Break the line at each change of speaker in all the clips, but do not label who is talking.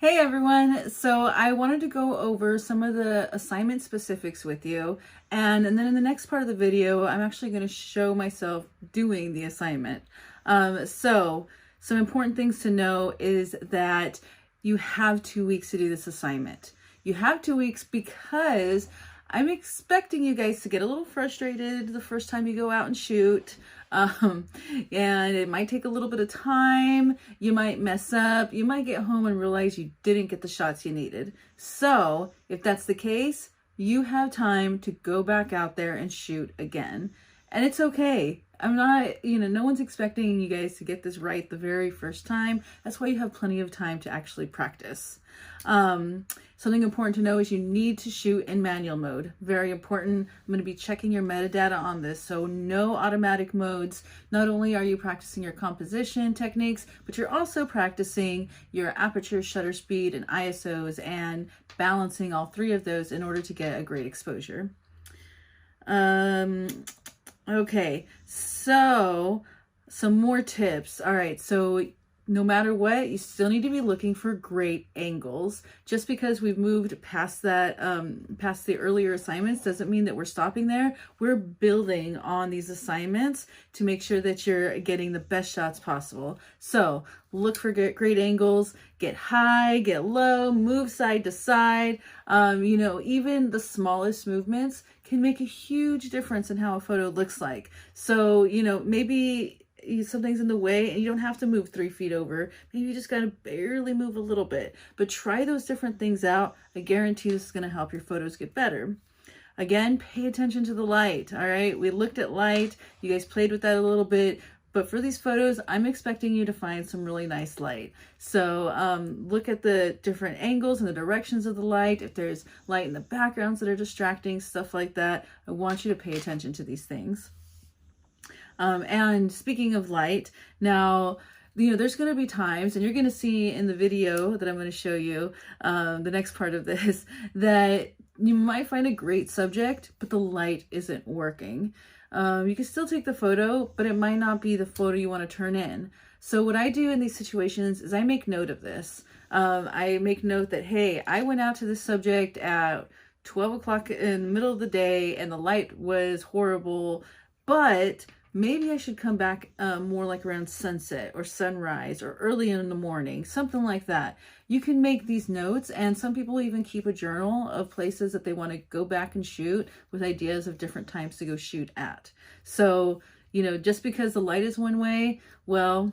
Hey everyone, so I wanted to go over some of the assignment specifics with you, and then in the next part of the video I'm actually going to show myself doing the assignment. So some important things to know is that you have 2 weeks to do this assignment. You have 2 weeks because I'm expecting you guys to get a little frustrated the first time you go out and shoot. Um, and it might take a little bit of time. You might mess up. You might get home and realize you didn't get the shots you needed. So if that's the case, you have time to go back out there and shoot again. And it's okay. I'm not, no one's expecting you guys to get this right the very first time. That's why you have plenty of time to actually practice. Something important to know is you need to shoot in manual mode. Very important. I'm going to be checking your metadata on this. So no automatic modes. Not only are you practicing your composition techniques, but you're also practicing your aperture, shutter speed, and ISOs, and balancing all three of those in order to get a great exposure. Okay, so some more tips. All right, so no matter what, you still need to be looking for great angles. Just because we've moved past that, past the earlier assignments doesn't mean that we're stopping there. We're building on these assignments to make sure that you're getting the best shots possible. So look for great angles, get high, get low, move side to side. Even the smallest movements can make a huge difference in how a photo looks like. So, maybe something's in the way and you don't have to move 3 feet over. Maybe you just got to barely move a little bit, but try those different things out. I guarantee this is going to help your photos get better. Again, pay attention to the light. All right. We looked at light. You guys played with that a little bit, but for these photos, I'm expecting you to find some really nice light. So look at the different angles and the directions of the light. If there's light in the backgrounds that are distracting, stuff like that, I want you to pay attention to these things. And speaking of light, now, there's going to be times, and you're going to see in the video that I'm going to show you, the next part of this, that you might find a great subject, but the light isn't working. You can still take the photo, but it might not be the photo you want to turn in. So what I do in these situations is I make note of this. I make note that, hey, I went out to this subject at 12 o'clock in the middle of the day and the light was horrible, but maybe I should come back more like around sunset or sunrise or early in the morning, something like that. You can make these notes, and some people even keep a journal of places that they want to go back and shoot with ideas of different times to go shoot at. So, just because the light is one way, well,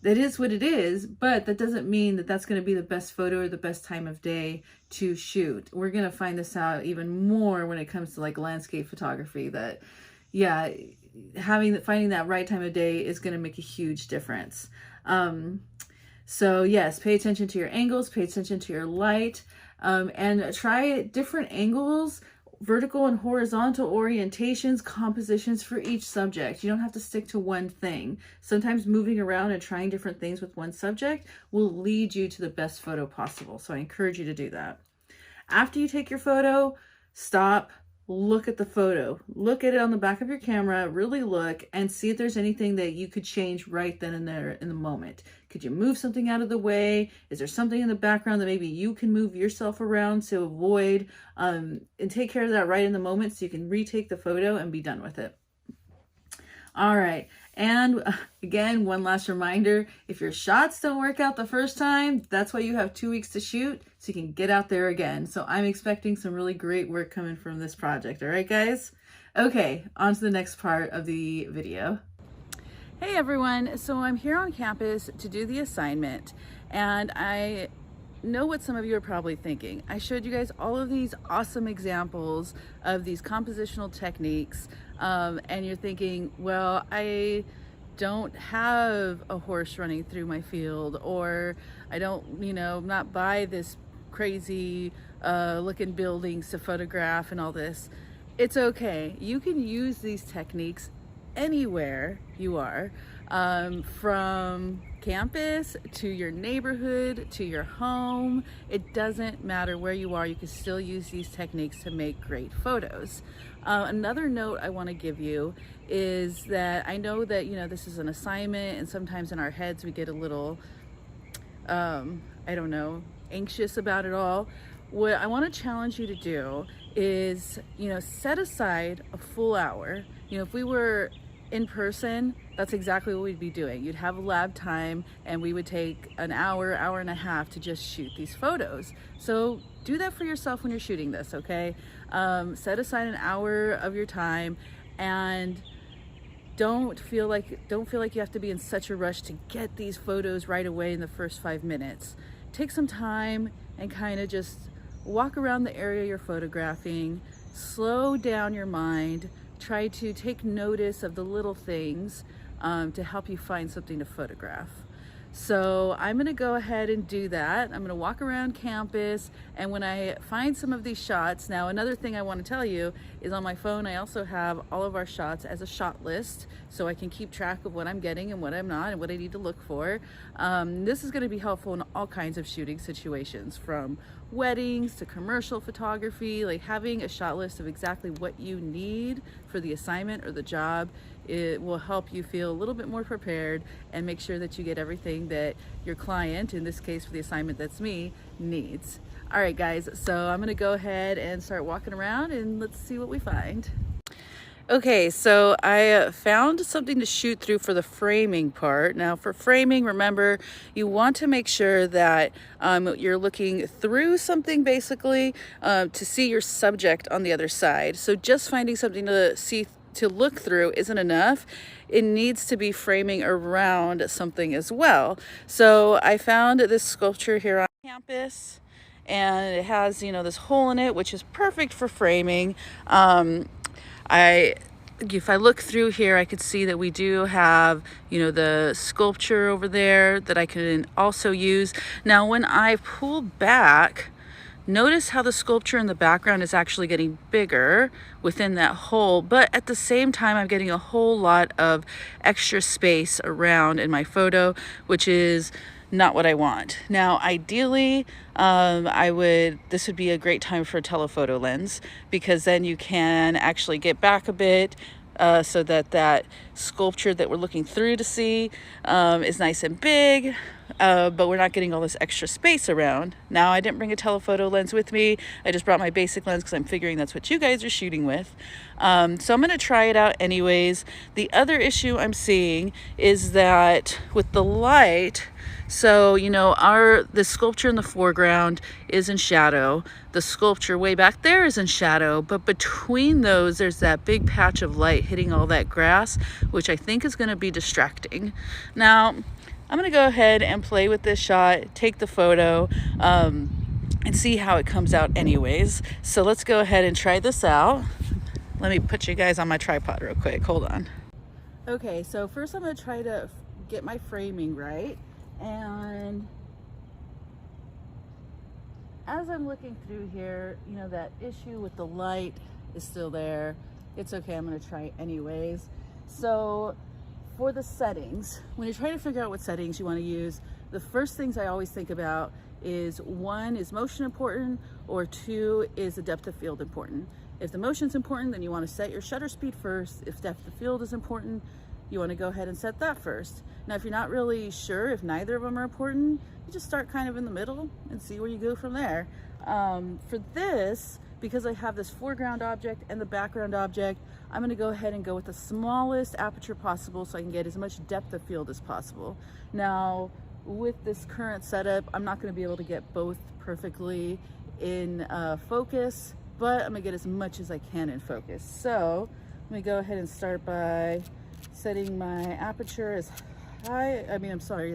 that is what it is, but that doesn't mean that that's going to be the best photo or the best time of day to shoot. We're going to find this out even more when it comes to like landscape photography, that, yeah, finding that right time of day is going to make a huge difference. So yes, pay attention to your angles, pay attention to your light, and try different angles, vertical and horizontal orientations, compositions for each subject. You don't have to stick to one thing. Sometimes moving around and trying different things with one subject will lead you to the best photo possible. So I encourage you to do that. After you take your photo, stop. Look at the photo, look at it on the back of your camera, really look and see if there's anything that you could change right then and there in the moment. Could you move something out of the way? Is there something in the background that maybe you can move yourself around to avoid, and take care of that right in the moment so you can retake the photo and be done with it. All right. And again, one last reminder, if your shots don't work out the first time, that's why you have 2 weeks to shoot, so you can get out there again. So I'm expecting some really great work coming from this project. All right, guys? Okay, on to the next part of the video. Hey everyone, so I'm here on campus to do the assignment, and I know what some of you are probably thinking. I showed you guys all of these awesome examples of these compositional techniques, and you're thinking, well, I don't have a horse running through my field, or I don't, not buy this crazy looking buildings to photograph and all this. It's okay. You can use these techniques anywhere you are, from campus to your neighborhood to your home. It doesn't matter where you are, you can still use these techniques to make great photos. Another note I want to give you is that I know that this is an assignment, and sometimes in our heads we get a little I don't know, anxious about it all, what I want to challenge you to do is, set aside a full hour. If we were in person, that's exactly what we'd be doing. You'd have a lab time and we would take an hour, hour and a half to just shoot these photos. So do that for yourself when you're shooting this, okay? Set aside an hour of your time, and don't feel like you have to be in such a rush to get these photos right away in the first 5 minutes. Take some time and kind of just walk around the area you're photographing, slow down your mind, try to take notice of the little things to help you find something to photograph. So I'm gonna go ahead and do that. I'm gonna walk around campus, and when I find some of these shots, now another thing I wanna tell you is on my phone I also have all of our shots as a shot list, so I can keep track of what I'm getting and what I'm not and what I need to look for. This is gonna be helpful in all kinds of shooting situations, from weddings to commercial photography. Like, having a shot list of exactly what you need for the assignment or the job, it will help you feel a little bit more prepared and make sure that you get everything that your client, in this case for the assignment that's me, needs. All right guys, so I'm gonna go ahead and start walking around and let's see what we find. Okay, so I found something to shoot through for the framing part. Now for framing, remember, you want to make sure that you're looking through something basically to see your subject on the other side. So just finding something to look through isn't enough. It needs to be framing around something as well. So I found this sculpture here on campus, and it has, this hole in it, which is perfect for framing. If I look through here, I could see that we do have, the sculpture over there that I can also use. Now, when I pull back, notice how the sculpture in the background is actually getting bigger within that hole, but at the same time, I'm getting a whole lot of extra space around in my photo, which is not what I want. Now, ideally, this would be a great time for a telephoto lens, because then you can actually get back a bit so that sculpture that we're looking through to see is nice and big, but we're not getting all this extra space around. Now, I didn't bring a telephoto lens with me. I just brought my basic lens because I'm figuring that's what you guys are shooting with. So I'm going to try it out anyways. The other issue I'm seeing is that with the light, so, the sculpture in the foreground is in shadow. The sculpture way back there is in shadow, but between those, there's that big patch of light hitting all that grass, which I think is going to be distracting. Now, I'm going to go ahead and play with this shot, take the photo, and see how it comes out anyways. So let's go ahead and try this out. Let me put you guys on my tripod real quick. Hold on. Okay, so first I'm going to try to get my framing right. And as I'm looking through here, that issue with the light is still there. It's okay, I'm going to try anyways. So for the settings, when you're trying to figure out what settings you want to use, the first things I always think about is, 1, is motion important, or 2, is the depth of field important. If the motion's important, then you want to set your shutter speed first. If depth of field is important, you want to go ahead and set that first. Now, if you're not really sure if neither of them are important, you just start kind of in the middle and see where you go from there. For this, because I have this foreground object and the background object, I'm going to go ahead and go with the smallest aperture possible so I can get as much depth of field as possible. Now, with this current setup, I'm not going to be able to get both perfectly in focus, but I'm going to get as much as I can in focus. So let me go ahead and start by setting my aperture as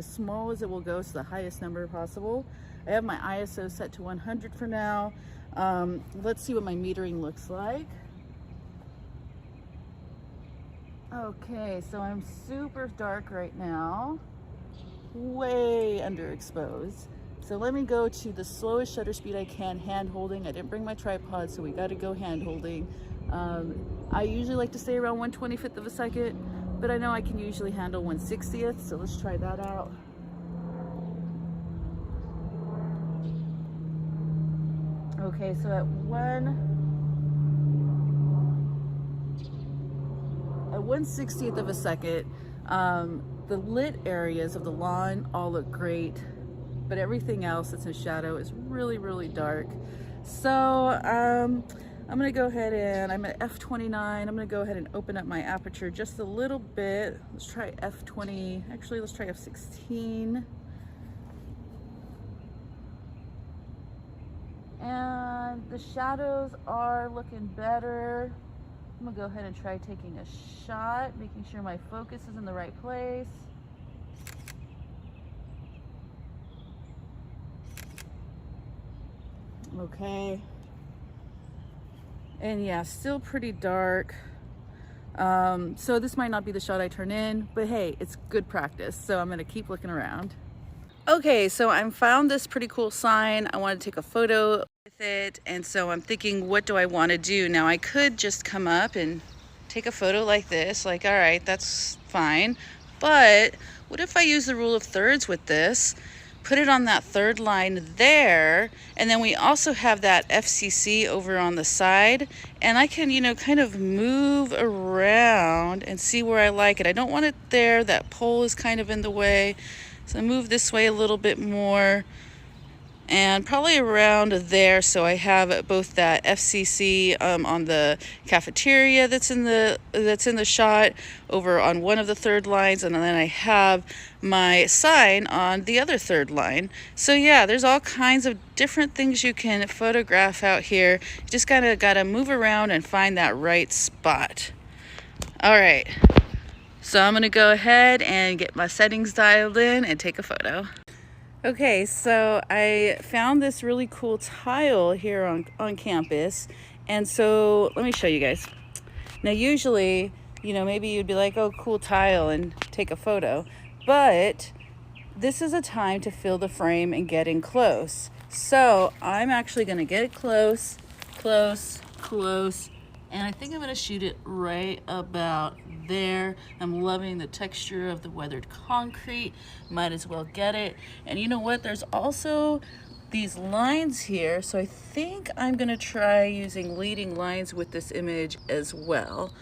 small as it will go, so the highest number possible. I have my ISO set to 100 for now. Let's see what my metering looks like. Okay, so I'm super dark right now, way underexposed. So let me go to the slowest shutter speed I can, hand holding. I didn't bring my tripod, so we got to go hand holding. I usually like to stay around 1/25th of a second, but I know I can usually handle 1/60th, so let's try that out. Okay, so at 1/60th of a second, the lit areas of the lawn all look great. but everything else that's in shadow is really, really dark. So I'm gonna go ahead and I'm at f/29. I'm gonna go ahead and open up my aperture just a little bit. Let's try f/20. Actually, let's try f/16. And the shadows are looking better. I'm gonna go ahead and try taking a shot, making sure my focus is in the right place. Okay. And yeah, still pretty dark. So this might not be the shot I turn in, but hey, it's good practice. So I'm gonna keep looking around. Okay, so I found this pretty cool sign. I want to take a photo with it, and so I'm thinking, what do I want to do? Now I could just come up and take a photo like this, like, all right, that's fine. But what if I use the rule of thirds with this, put it on that third line there, and then we also have that FCC over on the side, and I can, you know, kind of move around and see where I like it. I don't want it there. That pole is kind of in the way. So I move this way a little bit more and probably around there, so I have both that FCC on the cafeteria that's in the shot over on one of the third lines, and then I have my sign on the other third line. So yeah, there's all kinds of different things you can photograph out here. You just gotta move around and find that right spot. All right. So I'm gonna go ahead and get my settings dialed in and take a photo. Okay, so I found this really cool tile here on campus. And so let me show you guys. Now usually, you know, maybe you'd be like, oh, cool tile, and take a photo. But this is a time to fill the frame and get in close. So I'm actually gonna get close, and I think I'm gonna shoot it right about there. I'm loving the texture of the weathered concrete. Might as well get it. And you know what? There's also these lines here. So I think I'm gonna try using leading lines with this image as well.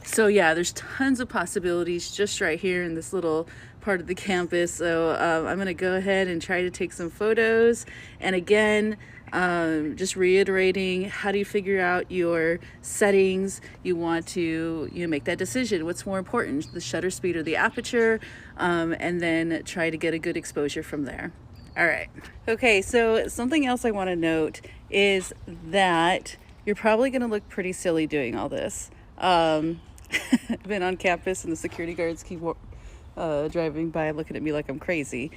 So yeah, there's tons of possibilities just right here in this little part of the campus. So I'm gonna go ahead and try to take some photos. And again, just reiterating, how do you figure out your settings? You want to make that decision. What's more important, the shutter speed or the aperture? And then try to get a good exposure from there. All right. Okay, so something else I want to note is that you're probably going to look pretty silly doing all this. I've been on campus and the security guards keep driving by looking at me like I'm crazy.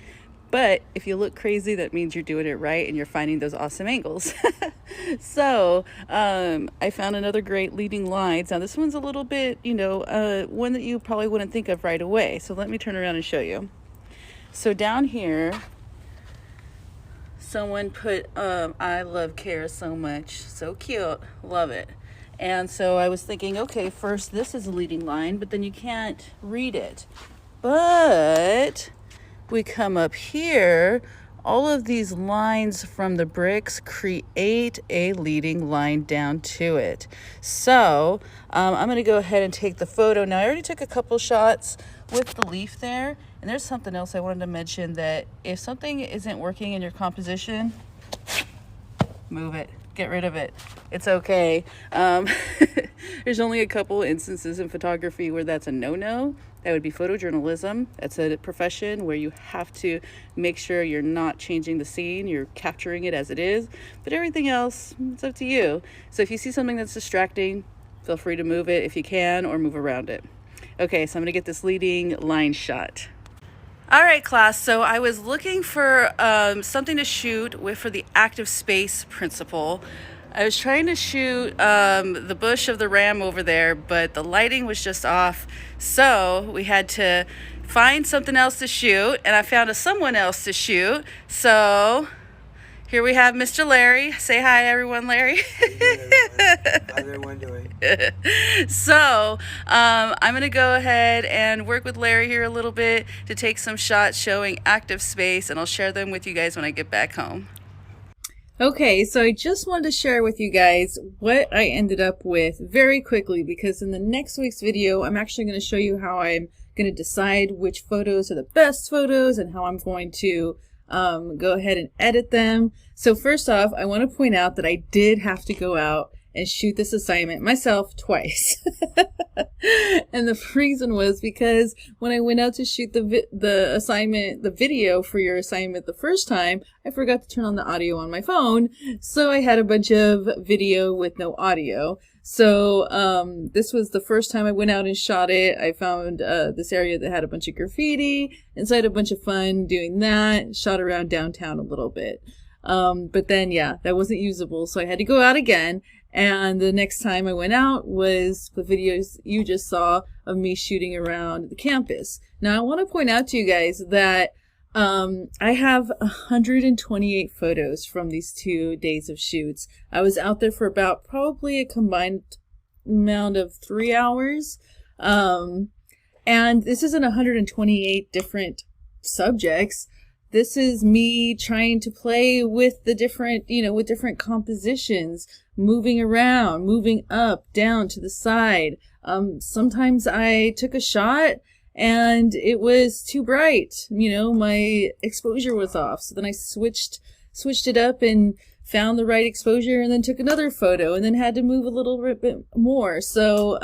But if you look crazy, that means you're doing it right and you're finding those awesome angles. So I found another great leading lines. Now this one's a little bit, one that you probably wouldn't think of right away. So let me turn around and show you. So down here, someone put, I love Kara so much. So cute. Love it. And so I was thinking, okay, first this is a leading line, but then you can't read it. But we come up here, all of these lines from the bricks create a leading line down to it. So I'm going to go ahead and take the photo. Now I already took a couple shots with the leaf there, and there's something else I wanted to mention, that if something isn't working in your composition, move it. Get rid of it. It's okay. There's only a couple instances in photography where that's a no-no. That would be photojournalism. That's a profession where you have to make sure you're not changing the scene, you're capturing it as it is. But everything else, it's up to you. So if you see something that's distracting, feel free to move it if you can, or move around it. Okay, so I'm gonna get this leading line shot. All right, class, so I was looking for something to shoot for the active space principle. I was trying to shoot the bush of the ram over there, but the lighting was just off. So we had to find something else to shoot, and I found someone else to shoot. So here we have Mr. Larry. Say hi, everyone, Larry.
How's everyone doing?
So I'm going to go ahead and work with Larry here a little bit to take some shots showing active space, and I'll share them with you guys when I get back home. Okay, so I just wanted to share with you guys what I ended up with very quickly, because in the next week's video, I'm actually going to show you how I'm going to decide which photos are the best photos and how I'm going to go ahead and edit them. So first off, I want to point out that I did have to go out and shoot this assignment myself twice. And the reason was because when I went out to shoot the video for your assignment the first time, I forgot to turn on the audio on my phone. So I had a bunch of video with no audio. So this was the first time I went out and shot it. I found this area that had a bunch of graffiti, and so I had a bunch of fun doing that, shot around downtown a little bit. But then, yeah, that wasn't usable, so I had to go out again. And the next time I went out was the videos you just saw of me shooting around the campus. Now, I want to point out to you guys that I have 128 photos from these 2 days of shoots. I was out there for about probably a combined amount of 3 hours. And this isn't 128 different subjects. This is me trying to play with the different, with different compositions, moving around, moving up, down, to the side. Sometimes I took a shot and it was too bright. My exposure was off. So then I switched it up and found the right exposure, and then took another photo, and then had to move a little bit more. So,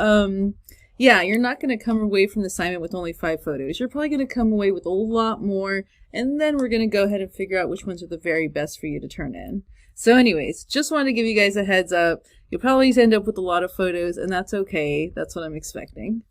yeah, you're not going to come away from the assignment with only 5 photos. You're probably going to come away with a lot more, and then we're going to go ahead and figure out which ones are the very best for you to turn in. So anyways, just wanted to give you guys a heads up. You'll probably end up with a lot of photos, and that's okay. That's what I'm expecting.